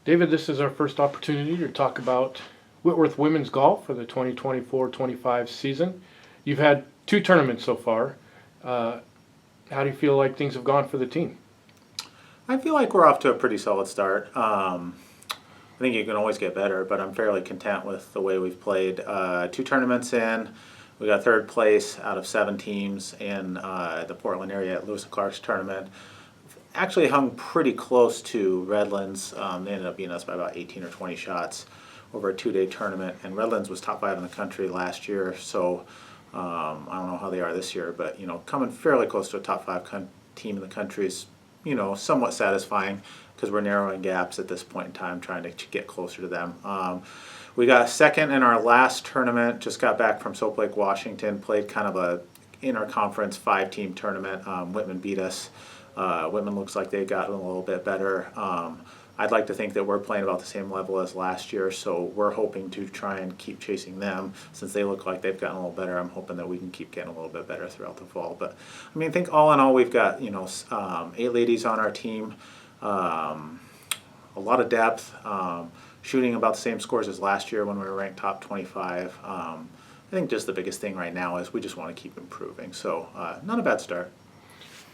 David, this is our first opportunity to talk about Whitworth women's golf for the 2024-25 season. You've had two tournaments so far. How do you feel like things have gone for the team? I feel like we're off to a pretty solid start. I think you can always get better, but I'm fairly content with the way we've played. Two tournaments in, we got third place out of 7 teams in the Portland area at Lewis and Clark's tournament. Actually hung pretty close to Redlands. They ended up beating us by about 18 or 20 shots over a 2-day tournament, and Redlands was top 5 in the country last year, so I don't know how they are this year, but coming fairly close to a top 5 team in the country is somewhat satisfying because we're narrowing gaps at this point in time, trying to get closer to them. We got second in our last tournament, just got back from Soap Lake, Washington, played kind of a inter-conference 5-team tournament. Whitman beat us. Whitman looks like they've gotten a little bit better. I'd like to think that we're playing about the same level as last year, so we're hoping to try and keep chasing them. Since they look like they've gotten a little better, I'm hoping that we can keep getting a little bit better throughout the fall. But I mean, I think all in all, we've got 8 ladies on our team, a lot of depth, shooting about the same scores as last year when we were ranked top 25. I think just the biggest thing right now is we just want to keep improving. So not a bad start.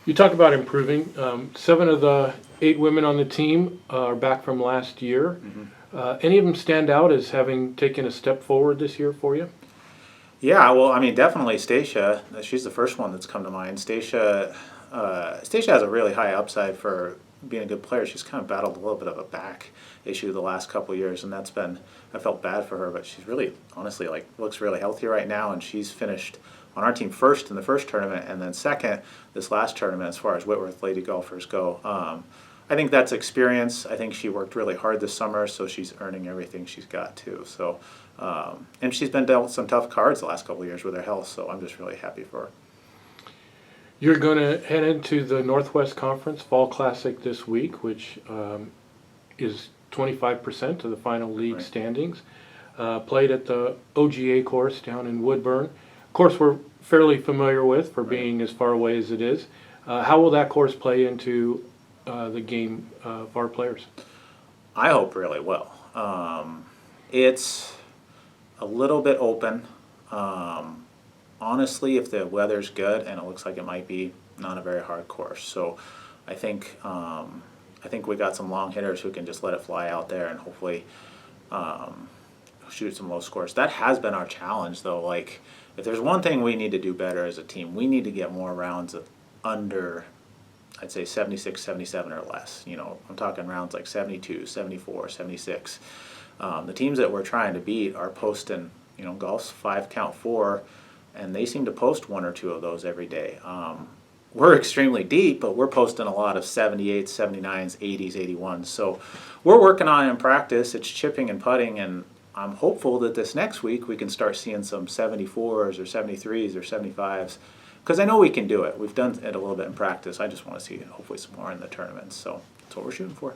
You talk about improving. 7 of the 8 women on the team are back from last year. Mm-hmm. Any of them stand out as having taken a step forward this year for you? Yeah, well, I mean, definitely Stacia. She's the first one that's come to mind. Stacia has a really high upside for being a good player. She's kind of battled a little bit of a back issue the last couple of years, and I felt bad for her, but she's really, honestly, looks really healthy right now, and she's finished on our team first in the first tournament and then second this last tournament as far as Whitworth lady golfers go. I think that's experience. I think she worked really hard this summer, so she's earning everything she's got too. So, and she's been dealt some tough cards the last couple of years with her health, so I'm just really happy for her. You're going to head into the Northwest Conference Fall Classic this week, which is 25% of the final league standings. Played at the OGA course down in Woodburn. Course we're fairly familiar with for being as far away as it is. How will that course play into the game of our players? I hope really well. It's a little bit open. Honestly, if the weather's good, and it looks like it might be, not a very hard course. So I think we got some long hitters who can just let it fly out there and hopefully shoot some low scores. That has been our challenge, though. Like, if there's one thing we need to do better as a team, we need to get more rounds of under, I'd say 76, 77 or less. I'm talking rounds like 72, 74, 76. The teams that we're trying to beat are posting, golf's 5 count 4, and they seem to post 1 or 2 of those every day. We're extremely deep, but we're posting a lot of 78s, 79s, 80s, 81s. So we're working on it in practice. It's chipping and putting, and I'm hopeful that this next week we can start seeing some 74s or 73s or 75s, because I know we can do it. We've done it a little bit in practice. I just want to see hopefully some more in the tournaments. So that's what we're shooting for.